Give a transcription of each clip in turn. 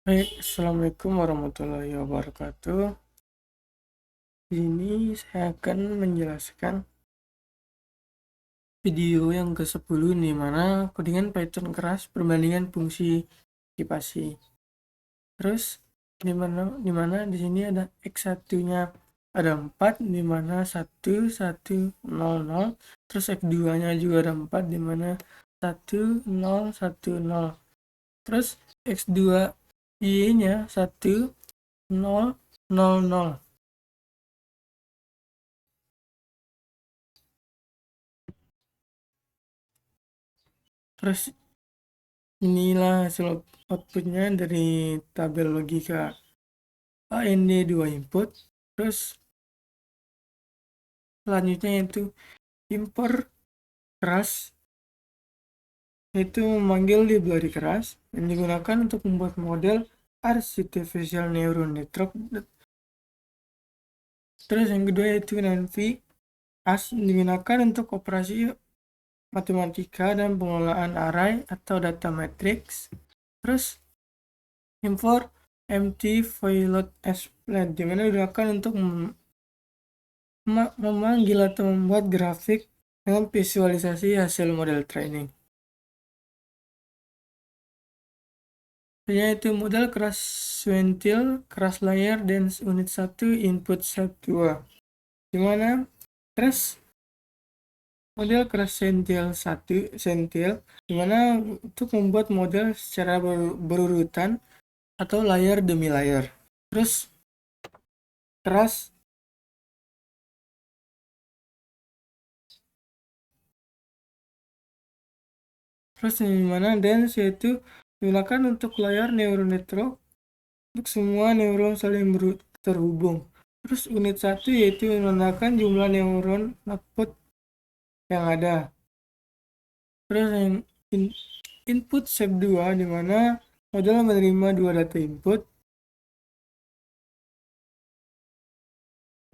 Assalamualaikum warahmatullahi wabarakatuh. Di sini saya akan menjelaskan video yang ke-10 di mana codingan Python keras perbandingan fungsi kipasi. Terus di mana di sini ada x1-nya ada 4, di mana 1 1 0 0. Terus x2-nya juga ada 4, di mana 1 0 1 0. Terus x2y-nya 1 0 0 0. Terus inilah hasil outputnya dari tabel logika AND 2 input. Terus selanjutnya itu import keras, itu memanggil library keras yang digunakan untuk membuat model artificial neural network. Terus yang kedua yaitu NV as digunakan untuk operasi matematika dan pengelolaan array atau data matrix. Terus import empty void split dimana digunakan untuk memanggil atau membuat grafik dengan visualisasi hasil model training. Yaitu model keras sentil, keras layer, dan unit 1, input set 2. Dimana keras model keras sentil dimana untuk membuat model secara berurutan atau layer demi layer. Terus keras dimana dense yaitu digunakan untuk layar neural network untuk semua neuron saling terhubung. Terus unit 1 yaitu menandakan jumlah neuron output yang ada. Terus yang input step 2 dimana model menerima 2 data input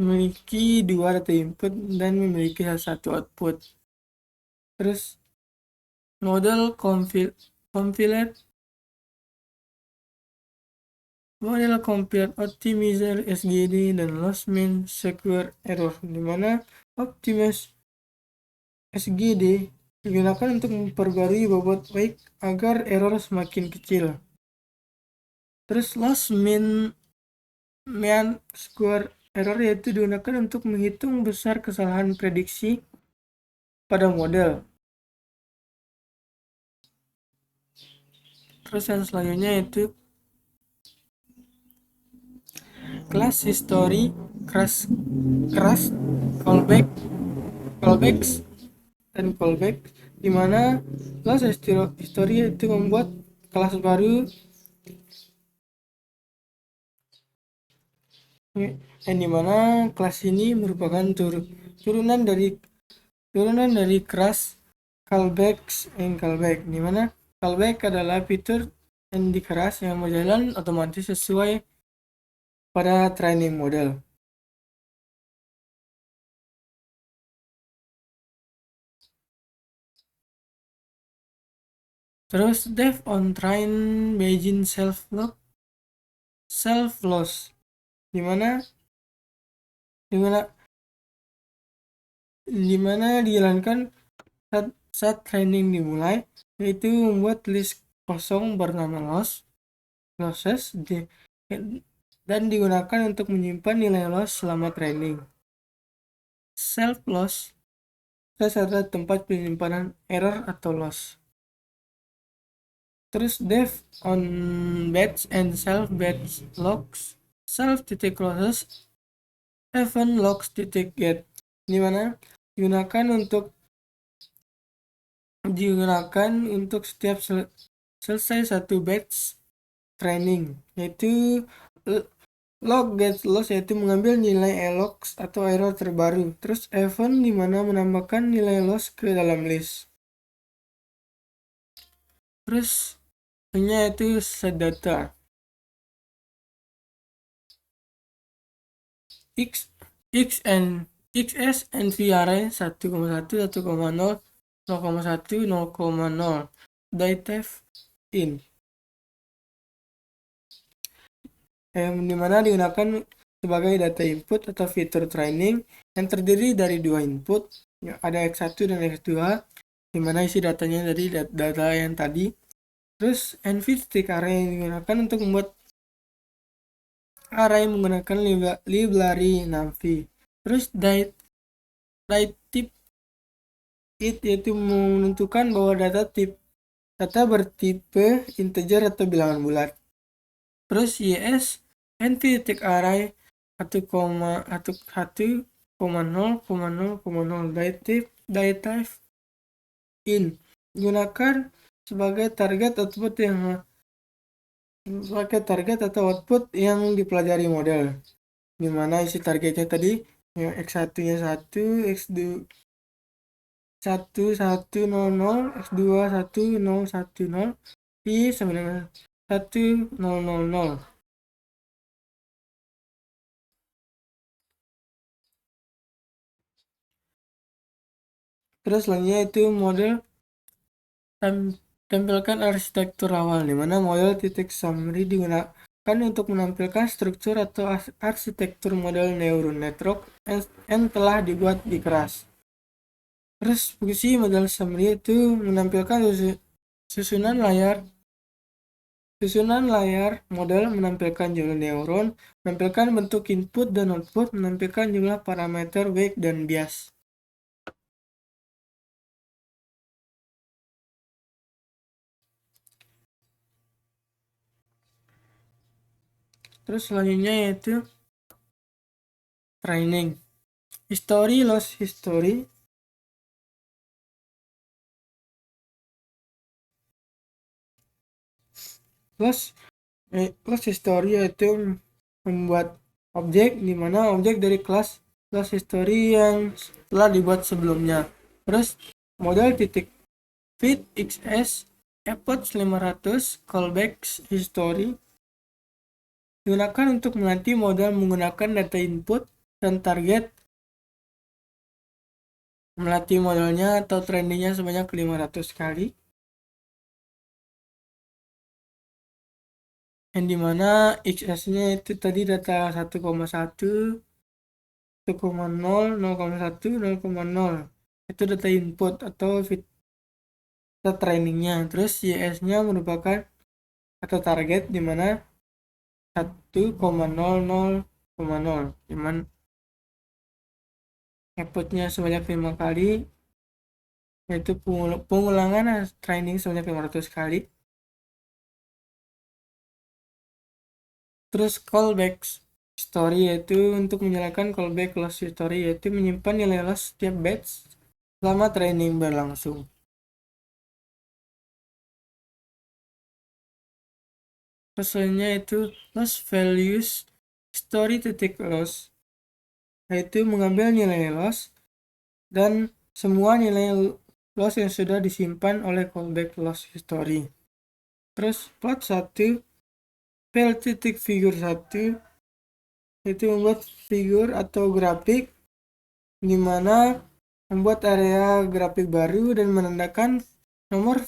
memiliki 2 data input dan memiliki satu output. Terus model compiled optimizer SGD dan loss mean square error dimana optimize SGD digunakan untuk memperbarui bobot wake agar error semakin kecil. Terus loss mean square error yaitu digunakan untuk menghitung besar kesalahan prediksi pada model. Terus yang selanjutnya yaitu class history, crash, callbacks, dan callback dimana class history itu membuat kelas baru yang dimana kelas ini merupakan turunan dari class callbacks and callback dimana callback adalah fitur yang di keras yang berjalan otomatis sesuai pada training model. Terus def on train Bayesian self loss dimana dijalankan saat training dimulai, yaitu membuat list kosong bernama losses dan digunakan untuk menyimpan nilai loss selama training. Self loss adalah tempat penyimpanan error atau loss. Terus def on batch and self batch logs self titik losses event logs titik get dimana digunakan untuk setiap selesai satu batch training, yaitu log get loss yaitu mengambil nilai loss atau error terbaru. Terus event dimana menambahkan nilai loss ke dalam list. Terus hanya itu set data xs and VRI 1,1 1,0 0,1 0,0 DITEF in dimana digunakan sebagai data input atau fitur training yang terdiri dari dua input, ya, ada X1 dan X2, dimana isi datanya dari data yang tadi. Terus NVStick array yang digunakan untuk membuat array menggunakan library NumPy. Terus type it yaitu menentukan bahwa data bertipe integer atau bilangan bulat. Terus YS NVStick-array 1,0,0,0 daytype in gunakan sebagai target atau output yang dipelajari model, dimana isi targetnya tadi ya, X1 nya 1, X2 1100, X2 1010, Y sama dengan 1000. Terus selanjutnya itu model tampilkan arsitektur awal, di mana model titik summary digunakan untuk menampilkan struktur atau arsitektur model neural network yang telah dibuat di keras. Terus fungsi model summary itu menampilkan susunan layar model, menampilkan jumlah neuron, menampilkan bentuk input dan output, menampilkan jumlah parameter weight dan bias. Terus selanjutnya yaitu training. Loss history. Loss history yaitu membuat objek, di mana objek dari kelas loss history yang telah dibuat sebelumnya. Terus model titik fit XS epoch 500 callback history digunakan untuk melatih model menggunakan data input dan target, melatih modelnya atau trainingnya sebanyak 500 kali, yang dimana XS nya itu tadi data 1,1, 1,0, 0,1, 0,0 itu data input atau data trainingnya. Terus YS nya merupakan data target, dimana 1,00,0, dimana outputnya sebanyak 5 kali, yaitu pengulangan training sebanyak 500 kali. Terus callback story yaitu untuk menjalankan callback loss history, yaitu menyimpan nilai loss setiap batch selama training berlangsung. Pesannya itu loss values story titik loss, yaitu mengambil nilai loss dan semua nilai loss yang sudah disimpan oleh callback loss history. Terus plot 1 pel titik figure 1 itu membuat figur atau grafik, di mana membuat area grafik baru dan menandakan nomor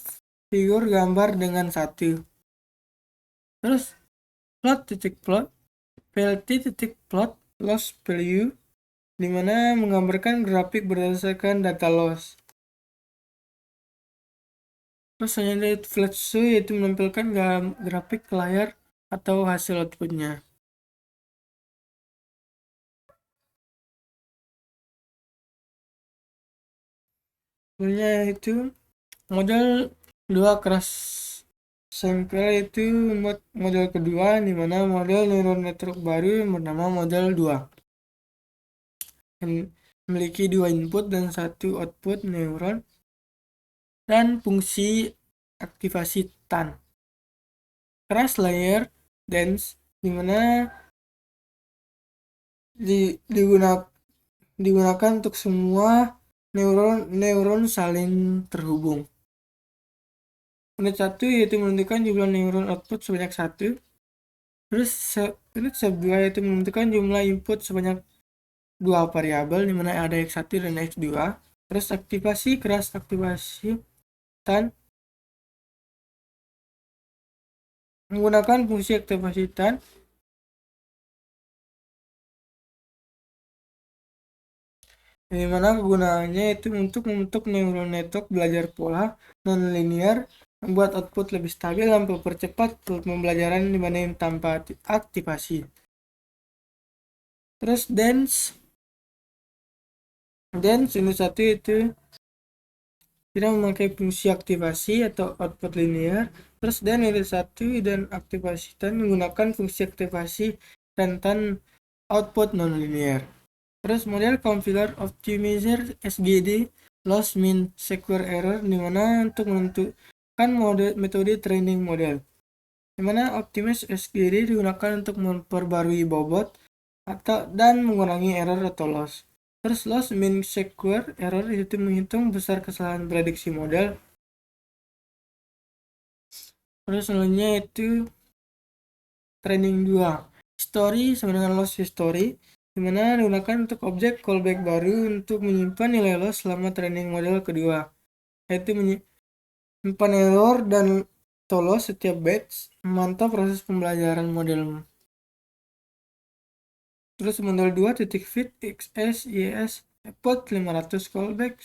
figur gambar dengan 1. Terus plot titik plot plt titik plot loss value, di mana menggambarkan grafik berdasarkan data loss. Terus selanjutnya flat show yaitu menampilkan grafik ke layar atau hasil outputnya. Selanjutnya itu model 2 crash sampel, itu membuat model kedua, di mana model neural network baru yang bernama model 2 yang memiliki 2 input dan 1 output neuron dan fungsi aktivasi TAN. Crash layer dense, di mana digunakan untuk semua neuron saling terhubung. Unit 1 yaitu menentukan jumlah neuron output sebanyak 1. Terus unit sub 2 yaitu menentukan jumlah input sebanyak 2 variabel, di mana ada X1 dan X2. Terus aktivasi TAN menggunakan fungsi aktivasi TAN Di mana kegunaannya itu untuk membentuk neural network belajar pola non-linear, membuat output lebih stabil dan mempercepat pembelajaran dibanding tanpa aktivasi. Terus dance ini satu itu tidak memakai fungsi aktivasi atau output linear. Terus dan ini satu dan aktivasi dan menggunakan fungsi aktivasi rentan output non-linear. Terus model configure optimizer SGD loss mean square error, dimana untuk menentukan metode training model, dimana optimize SGD digunakan untuk memperbarui bobot atau dan mengurangi error atau loss. Terus loss mean square error itu menghitung besar kesalahan prediksi model. Terus selanjutnya itu training 2 history sama dengan loss history, dimana digunakan untuk objek callback baru untuk menyimpan nilai loss selama training model kedua, yaitu menyimpan error dan loss setiap batch, memantau proses pembelajaran model. Terus model 2 titik fit XS YS output 500 callback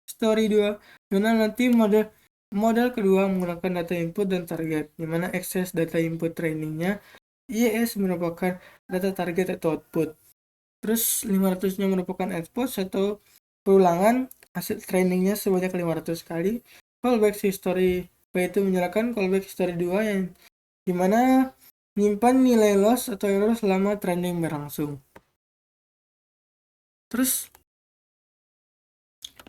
story 2, dimana nanti model kedua menggunakan data input dan target, dimana access data input trainingnya, YS merupakan data target atau output. Terus 500-nya merupakan output atau perulangan hasil trainingnya sebanyak 500 kali. Callback history yaitu menyerahkan callback history 2 yang dimana menyimpan nilai loss atau error selama training berlangsung. Terus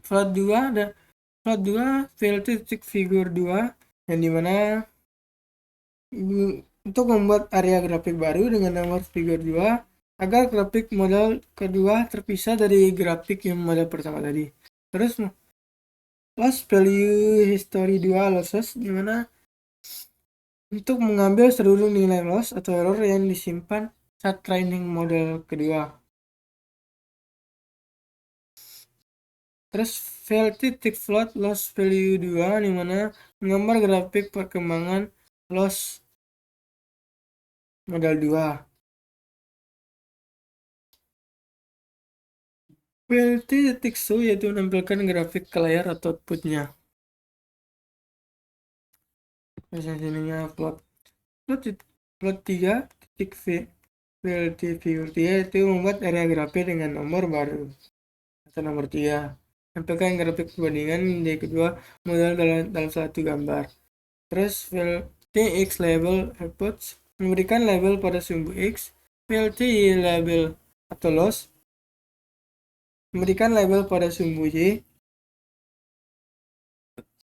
float 2 ada float 2 VLT titik figure 2 yang dimana untuk membuat area grafik baru dengan nomor figure 2 agar grafik model kedua terpisah dari grafik yang model pertama tadi. Terus loss value history 2 losses, dimana untuk mengambil seluruh nilai loss atau error yang disimpan saat training model kedua. Terus VLT tick float loss value 2, dimana menggambar grafik perkembangan loss model 2. VLT titik show yaitu menampilkan grafik ke layar atau outputnya. Misalnya plot 3 titik VLT figure 3 itu membuat area grafik dengan nomor baru atau nomor 3. Sampaikan grafik perbandingan di kedua model dalam satu gambar. Terus VLT X label outputs memberikan label pada sumbu X, VLT Y label atau loss memberikan label pada sumbu Y,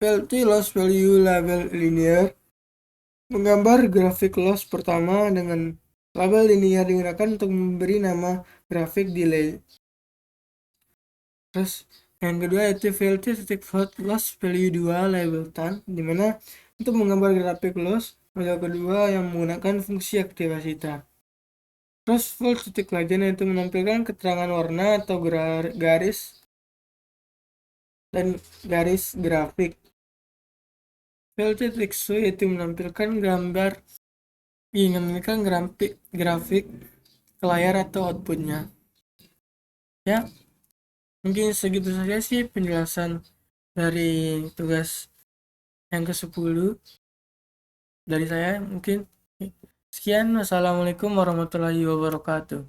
VLT loss value label linear menggambar grafik loss pertama dengan label linear digunakan untuk memberi nama grafik delay. Terus yang kedua yaitu VLT titik float loss value 2 label tan, dimana untuk menggambar grafik loss model kedua yang menggunakan fungsi aktivasi tan. Terus full titik legend yaitu menampilkan keterangan warna atau garis dan garis grafik. VLT titik show yaitu menampilkan grafik ke layar atau outputnya. Ya, mungkin segitu saja sih penjelasan dari tugas yang ke-10 dari saya. Mungkin sekian. Wassalamualaikum warahmatullahi wabarakatuh.